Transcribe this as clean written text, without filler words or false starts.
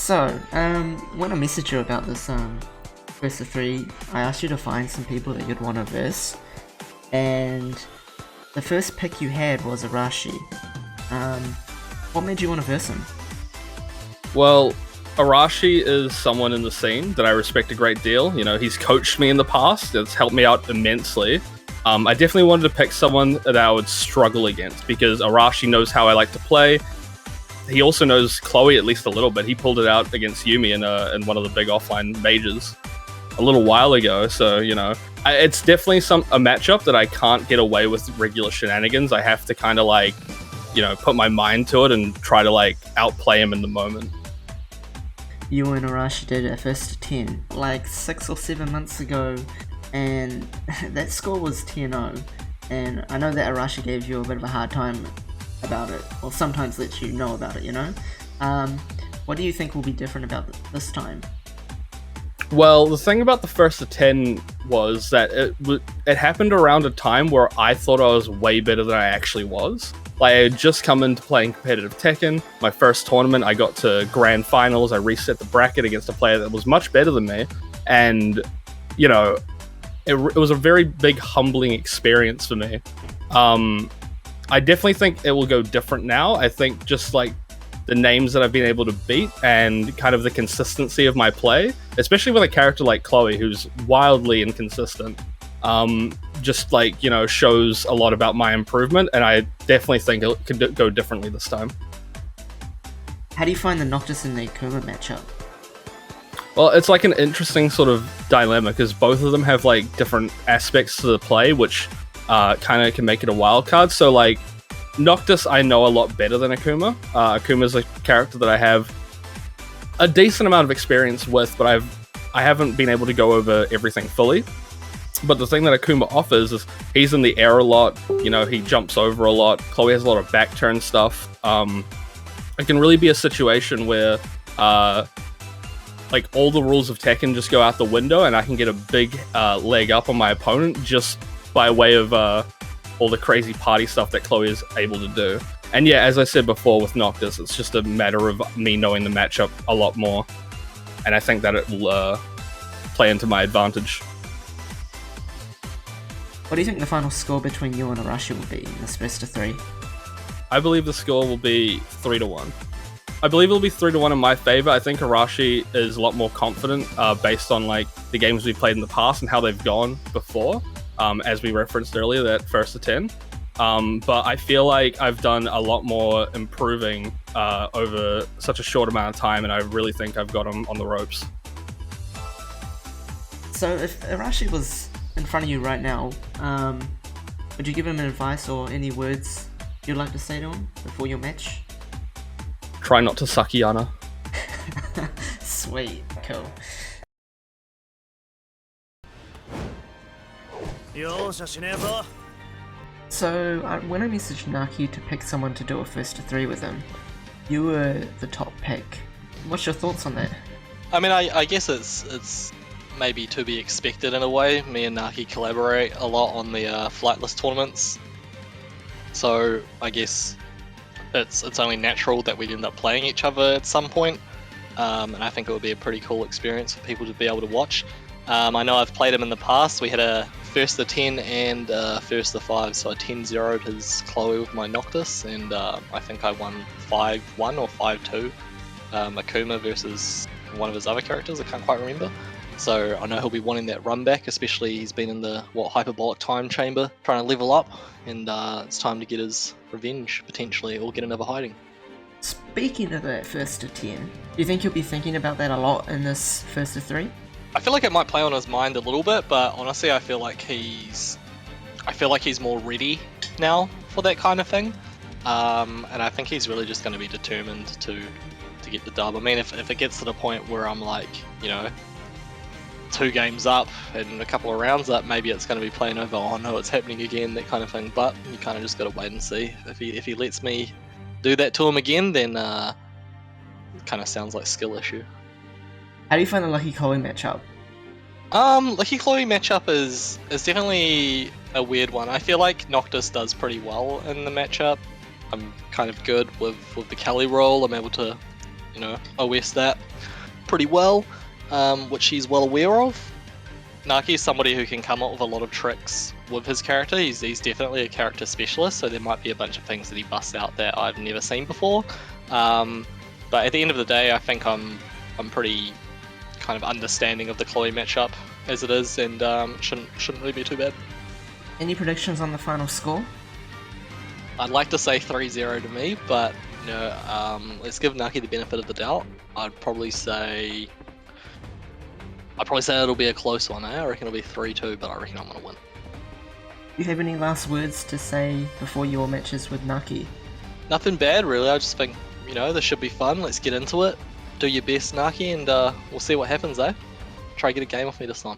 So, when I messaged you about this verse of 3, I asked you to find some people that you'd want to verse, and the first pick you had was Arahshii. What made you want to verse him? Well, Arahshii is someone in the scene that I respect a great deal. You know, he's coached me in the past. It's helped me out immensely. I definitely wanted to pick someone that I would struggle against because Arahshii knows how I like to play. He also knows Chloe at least a little bit. He pulled it out against Yumi in one of the big offline majors a little while ago. So, you know, it's definitely a matchup that I can't get away with regular shenanigans. I have to kind of like, you know, put my mind to it and try to like outplay him in the moment. You and Arahshii did a first to 10 like 6 or 7 months ago, and that score was 10-0. And I know that Arahshii gave you a bit of a hard time about it, or sometimes lets you know about it, you know? What do you think will be different about this time? Well, the thing about the first to 10 was that it happened around a time where I thought I was way better than I actually was. Like, I had just come into playing competitive Tekken. My first tournament, I got to grand finals. I reset the bracket against a player that was much better than me. And, you know, it was a very big humbling experience for me. I definitely think it will go different now. I think just like the names that I've been able to beat and kind of the consistency of my play, especially with a character like Chloe, who's wildly inconsistent, just like, you know, shows a lot about my improvement, and I definitely think it could go differently this time. How do you find the Noctis and the Akuma matchup? Well, it's like an interesting sort of dilemma because both of them have like different aspects to the play, which kind of can make it a wild card. So like Noctis, I know a lot better than Akuma. Akuma's a character that I have a decent amount of experience with, but I haven't been able to go over everything fully. But the thing that Akuma offers is he's in the air a lot. You know, he jumps over a lot. Chloe has a lot of back turn stuff. It can really be a situation where like all the rules of Tekken just go out the window, and I can get a big leg up on my opponent just by way of all the crazy party stuff that Chloe is able to do. And yeah, as I said before with Noctis, it's just a matter of me knowing the matchup a lot more. And I think that it will play into my advantage. What do you think the final score between you and Arahshii will be in this best of 3? I believe the score will be 3-1. I believe it'll be 3-1 in my favor. I think Arahshii is a lot more confident based on like the games we've played in the past and how they've gone before. As we referenced earlier, that first to 10. But I feel like I've done a lot more improving over such a short amount of time, and I really think I've got him on the ropes. So if Arahshii was in front of you right now, would you give him advice or any words you'd like to say to him before your match? Try not to Sakiyana. Sweet, cool. So, when I messaged Naki to pick someone to do a first to 3 with him, you were the top pick. What's your thoughts on that? I mean, I guess it's maybe to be expected in a way. Me and Naki collaborate a lot on the flightless tournaments, so I guess it's only natural that we'd end up playing each other at some point. And I think it would be a pretty cool experience for people to be able to watch. I know I've played him in the past. We had a first to 10 and first to 5, so I 10-0'd his Chloe with my Noctis, and I think I won 5-1 or 5-2 Akuma versus one of his other characters. I can't quite remember. So I know he'll be wanting that run back, especially he's been in the hyperbolic time chamber trying to level up, and it's time to get his revenge potentially, or get another hiding. Speaking of that first to 10, do you think you'll be thinking about that a lot in this first to 3? I feel like it might play on his mind a little bit, but honestly I feel like he's more ready now for that kind of thing. And I think he's really just going to be determined to get the dub. I mean, if it gets to the point where I'm like, you know, 2 games up and a couple of rounds up, maybe it's going to be playing over, oh no, it's happening again, that kind of thing. But you kind of just got to wait and see. If he lets me do that to him again, then it kind of sounds like skill issue. How do you find the Lucky Chloe matchup? Lucky Chloe matchup is definitely a weird one. I feel like Noctis does pretty well in the matchup. I'm kind of good with the Kelly roll. I'm able to OS that pretty well, which he's well aware of. Naki is somebody who can come up with a lot of tricks with his character. He's definitely a character specialist, so there might be a bunch of things that he busts out that I've never seen before. But at the end of the day, I think I'm pretty kind of understanding of the Chloe matchup as it is, and shouldn't really be too bad. Any predictions on the final score? I'd like to say 3-0 to me, but let's give Naki the benefit of the doubt. I'd probably say it'll be a close one. I reckon it'll be 3-2, but I reckon I'm gonna win. Do you have any last words to say before your matches with Naki? Nothing bad, really. I just think this should be fun. Let's get into it. Do your best, Naki, and we'll see what happens, eh? Try to get a game off me this time.